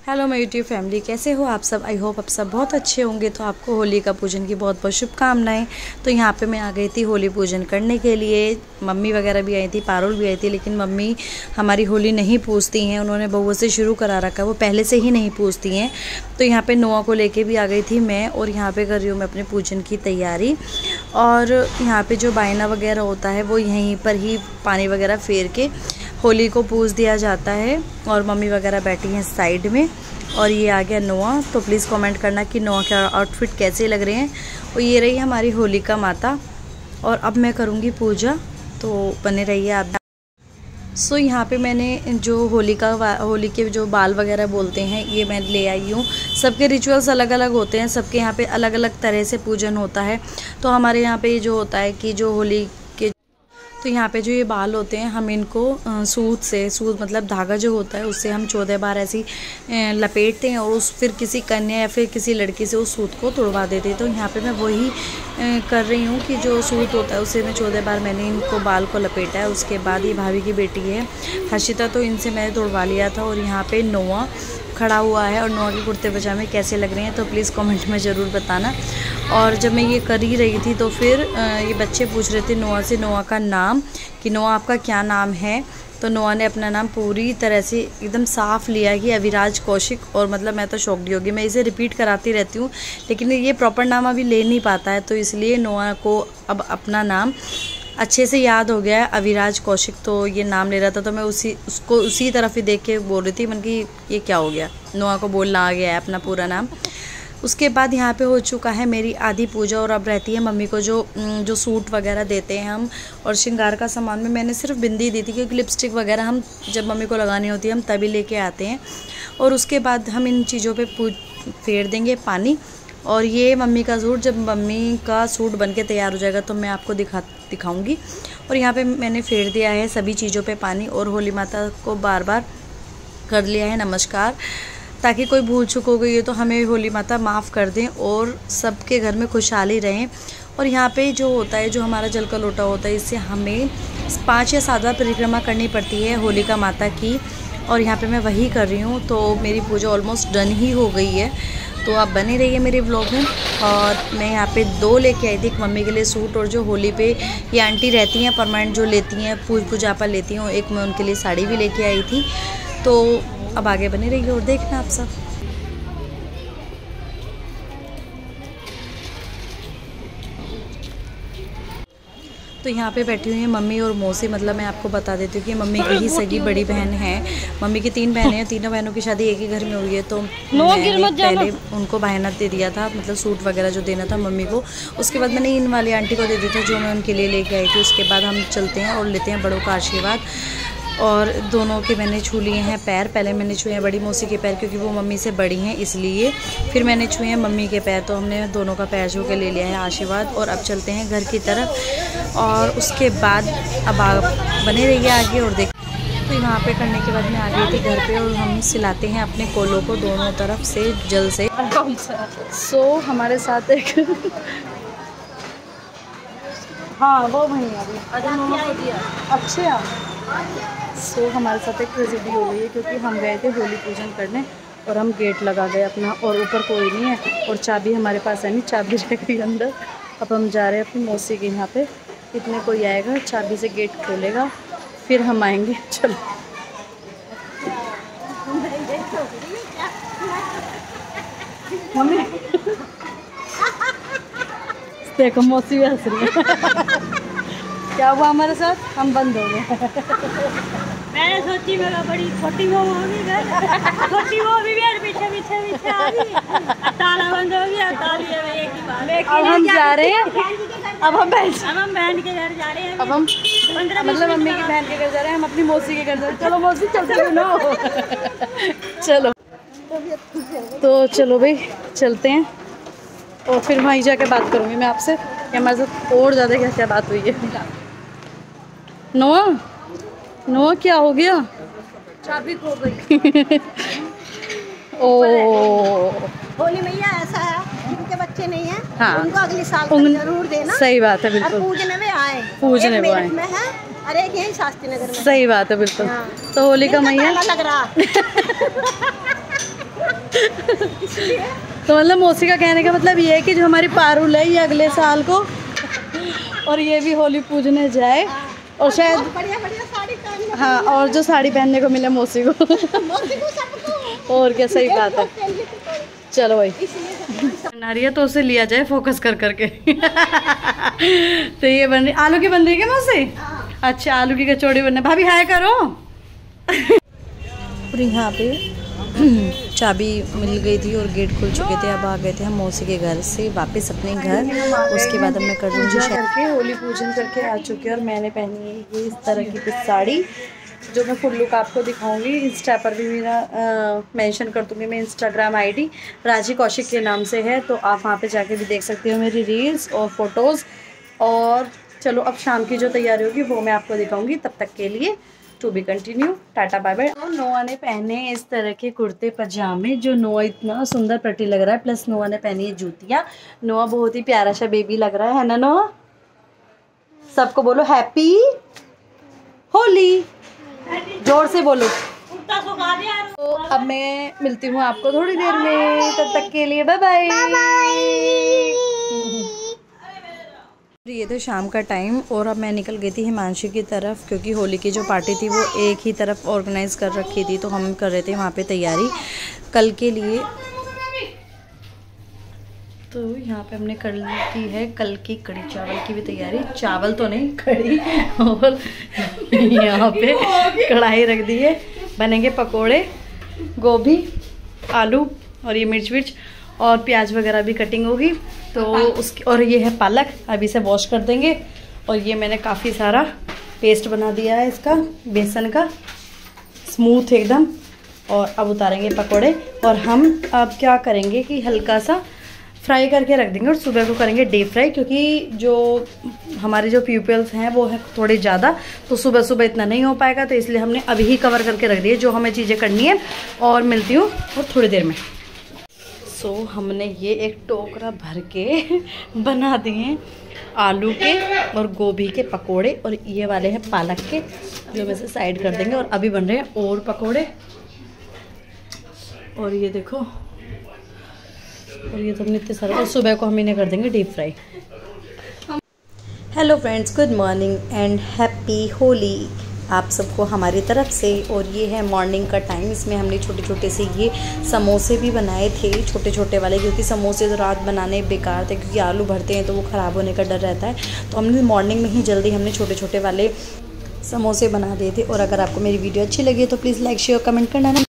Hello my YouTube family, कैसे हो आप सब। आई होप आप सब बहुत अच्छे होंगे। तो आपको होली का पूजन की बहुत बहुत शुभकामनाएं। तो यहाँ पे मैं आ गई थी होली पूजन करने के लिए। मम्मी वगैरह भी आई थी, पारुल भी आई थी, लेकिन मम्मी हमारी होली नहीं पूजती हैं। उन्होंने बउआ से शुरू करा रखा है, वो पहले से ही नहीं पूजती हैं। तो यहाँ पर नोआ को लेके भी आ गई थी मैं, और यहाँ पर कर रही हूँ मैं अपने पूजन की तैयारी। और यहाँ पर जो बायना वगैरह होता है वो यहीं पर ही पानी वगैरह फेर के होली को पूज दिया जाता है। और मम्मी वगैरह बैठी हैं साइड में, और ये आ गया नोआ। तो प्लीज़ कमेंट करना कि नोआ के आउटफिट कैसे लग रहे हैं। और ये रही हमारी होली का माता, और अब मैं करूँगी पूजा, तो बने रहिए आप। सो यहाँ पे मैंने जो होली के जो बाल वगैरह बोलते हैं ये मैं ले आई हूँ। सबके रिचुअल्स अलग अलग होते हैं, सबके यहाँ पे अलग अलग तरह से पूजन होता है। तो हमारे यहाँ पे जो होता है कि जो होली तो यहाँ पे जो ये बाल होते हैं हम इनको सूत मतलब धागा जो होता है उससे हम 14 बार ऐसी लपेटते हैं, और उस फिर किसी कन्या या फिर किसी लड़की से उस सूत को तोड़वा देते हैं। तो यहाँ पे मैं वही कर रही हूँ कि जो सूत होता है उससे मैं 14 बार मैंने इनको बाल को लपेटा है। उसके बाद ये भाभी की बेटी है हर्षिता, तो इनसे मैंने तोड़वा लिया था। और यहाँ पर नोआ खड़ा हुआ है, और नोआ के कुर्ते पजामे कैसे लग रहे हैं तो प्लीज़ कमेंट में ज़रूर बताना। और जब मैं ये कर ही रही थी तो फिर ये बच्चे पूछ रहे थे नोआ से नोआ का नाम, कि नोआ आपका क्या नाम है। तो नोआ ने अपना नाम पूरी तरह से एकदम साफ लिया कि अविराज कौशिक। और मतलब मैं तो शॉक्ड होगी, मैं इसे रिपीट कराती रहती हूँ लेकिन ये प्रॉपर नाम अभी ले नहीं पाता है, तो इसलिए नोआ को अब अपना नाम अच्छे से याद हो गया है, अविराज कौशिक। तो ये नाम ले रहा था, तो मैं उसको उसी तरफ ही देख के बोल रही थी, मन की ये क्या हो गया, नोआ को बोलना आ गया है अपना पूरा नाम। उसके बाद यहाँ पे हो चुका है मेरी आधी पूजा, और अब रहती है मम्मी को जो सूट वगैरह देते हैं हम। और श्रृंगार का सामान में मैंने सिर्फ बिंदी दी थी, क्योंकि लिपस्टिक वगैरह हम जब मम्मी को लगानी होती है हम तभी लेके आते हैं। और उसके बाद हम इन चीज़ों पे फेर देंगे पानी। और ये मम्मी का सूट, जब मम्मी का सूट बन के तैयार हो जाएगा तो मैं आपको दिखाऊंगी। और यहाँ पे मैंने फेर दिया है सभी चीज़ों पे पानी, और होली माता को बार बार कर लिया है नमस्कार, ताकि कोई भूल चूक हो गई है तो हमें होली माता माफ़ कर दें और सबके घर में खुशहाली रहें। और यहाँ पे जो होता है, जो हमारा जल का लोटा होता है, इससे हमें 5 या 7 बार परिक्रमा करनी पड़ती है होलिका माता की। और यहाँ पे मैं वही कर रही हूँ, तो मेरी पूजा ऑलमोस्ट डन ही हो गई है। तो आप बने रहिए मेरे व्लॉग में। और मैं यहाँ पे 2 लेके आई थी, एक मम्मी के लिए सूट, और जो होली पे ये आंटी रहती हैं परमानेंट जो लेती हैं पूजा पर लेती हूँ, एक मैं उनके लिए साड़ी भी लेके आई थी। तो अब आगे बने रहिए और देखना आप सब। तो यहाँ पे बैठी हुई है मम्मी और मौसी, मतलब मैं आपको बता देती हूँ कि मम्मी की ही सगी बड़ी बहन है। मम्मी की 3 बहनें हैं, तीनों बहनों की शादी एक ही घर में हुई है। तो मैंने पहले उनको बहाना दे दिया था, मतलब सूट वगैरह जो देना था मम्मी को। उसके बाद मैंने इन वाली आंटी को दे दिया था जो मैं उनके लिए लेके आई थी। उसके बाद हम चलते हैं और लेते हैं बड़ों का आशीर्वाद। और दोनों के मैंने छू लिए हैं पैर। पहले मैंने छुए हैं बड़ी मौसी के पैर, क्योंकि वो मम्मी से बड़ी हैं इसलिए। फिर मैंने छुए हैं मम्मी के पैर। तो हमने दोनों का पैर छू के ले लिया है आशीर्वाद। और अब चलते हैं घर की तरफ। और उसके बाद अब बने रहिए आगे और देख। तो यहाँ पे करने के बाद मैं आ गई थी घर पे, और हम सिलाते हैं अपने कोलों को दोनों तरफ से जल से। सो हमारे साथ एक हाँ वो वहीं अच्छा। सो हमारे साथ एक ट्रेजेडी हो गई है, क्योंकि हम गए थे होली पूजन करने और हम गेट लगा गए अपना, और ऊपर कोई नहीं है और चाबी हमारे पास है नहीं, चाबी रह गई अंदर। अब हम जा रहे हैं अपनी मौसी के यहाँ पे, इतने कोई आएगा चाबी से गेट खोलेगा फिर हम आएंगे। चलो मम्मी देखो मौसी भी हंस रही है। क्या हुआ हमारे साथ, हम बंद हो गए। मैंने सोची मेरा बड़ी छोटी वो होगी, छोटी वो भी पीछे पीछे पीछे आ रही, ताला बंद हो गया, ताली एक ही बात। अब हम जा रहे हैं, अब हम बहन के घर जा रहे हैं। अब हम मतलब मम्मी की बहन के घर जा रहे हैं, हम अपनी मौसी के घर जा रहे हैं। चलो मौसी चलते हो। चलो तो चलो भाई चलते हैं, और फिर वहीं जाके बात करूँगी मैं आपसे कि हमारे साथ और ज़्यादा क्या क्या बात हुई है। नोआ क्या हो गया, चाबी खो गई। ओ होली मैया ऐसा है, जिनके बच्चे नहीं हैं हाँ, उनको अगले साल जरूर देना। सही बात है, बिल्कुल पूजने में आए, पूजने में आए में है और एक यही शास्त्री नगर में। सही बात है बिल्कुल। हाँ। तो होली का मैया लग रहा तो मतलब मौसी का कहने का मतलब ये है कि जो हमारी पारुल है ये अगले साल को और ये भी होली पूजने जाए और शायद बढ़िया साड़ी पहनने, हाँ, और जो साड़ी पहनने को मिले मौसी को सबको। और क्या, सही बात है। चलो भाई बना रही है तो उसे लिया जाए फोकस कर करके। तो ये बन रही, आलू की बन रही है क्या मौसी? अच्छा, आलू की कचौड़ी बनना। भाभी हाय करो। और यहाँ पे चाबी मिल गई थी और गेट खुल चुके थे। अब आ गए थे हम मौसी के घर से वापस अपने घर। उसके बाद अब मैं कर दूँगी करके होली पूजन करके आ चुकी है और मैंने पहनी है ये इस तरह की कुछ साड़ी जो मैं फुल लुक आपको दिखाऊंगी। इंस्टा पर भी मेरा मेंशन कर दूँगी मैं, इंस्टाग्राम आईडी राजी कौशिक के नाम से है, तो आप वहाँ पे जाके भी देख सकते हो मेरी रील्स और फोटोज़। और चलो अब शाम की जो तैयारी होगी वो मैं आपको दिखाऊंगी। तब तक के लिए to be continue, tata bye bye. तो नोआ ने पहने इस तरह के कुर्ते पजामे जो नोआ इतना सुंदर प्रटी लग रहा है, प्लस नोआ ने पहनी है जूतियाँ। नोआ बहुत ही प्यारा सा बेबी लग रहा है ना नोआ? सबको बोलो हैप्पी होली, जोर से बोलो। तो अब मैं मिलती हूँ आपको थोड़ी देर में, तब तक के लिए बाय बाय। ये तो शाम का टाइम और अब मैं निकल गई थी हिमांशु की तरफ, क्योंकि होली की जो पार्टी थी वो एक ही तरफ ऑर्गेनाइज़ कर रखी थी, तो हम कर रहे थे वहाँ पे तैयारी कल के लिए। तो यहाँ पे हमने कर ली है कल की कड़ी चावल की भी तैयारी, चावल तो नहीं कड़ी। और यहाँ पे कढ़ाई रख दी है, बनेंगे पकोड़े, गोभी, आलू और ये मिर्च विर्च और प्याज वगैरह भी कटिंग होगी। तो उसकी, और ये है पालक, अभी से वॉश कर देंगे। और ये मैंने काफ़ी सारा पेस्ट बना दिया है इसका, बेसन का, स्मूथ एकदम। और अब उतारेंगे पकोड़े और हम अब क्या करेंगे कि हल्का सा फ्राई करके रख देंगे और सुबह को करेंगे डीप फ्राई, क्योंकि जो हमारे जो पीपल्स हैं वो है थोड़े ज़्यादा, तो सुबह सुबह इतना नहीं हो पाएगा, तो इसलिए हमने अभी ही कवर करके रख दिए जो हमें चीज़ें करनी है। और मिलती हूँ और थोड़ी देर में। सो हमने ये एक टोकरा भर के बना दिए आलू के और गोभी के पकोड़े, और ये वाले हैं पालक के जो मैं से साइड कर देंगे। और अभी बन रहे हैं और पकोड़े, और ये देखो, और ये तो हमने इतने सारे, और सुबह को हम इन्हें कर देंगे deep fry. Hello friends, good morning and happy Holi आप सबको हमारी तरफ से। और ये है मॉर्निंग का टाइम, इसमें हमने छोटे छोटे से ये समोसे भी बनाए थे, छोटे छोटे वाले, क्योंकि समोसे तो रात बनाने बेकार थे, क्योंकि आलू भरते हैं तो वो ख़राब होने का डर रहता है। तो हमने मॉर्निंग में ही जल्दी हमने छोटे छोटे वाले समोसे बना दिए थे। और अगर आपको मेरी वीडियो अच्छी लगी तो प्लीज़ लाइक शेयर कमेंट करना।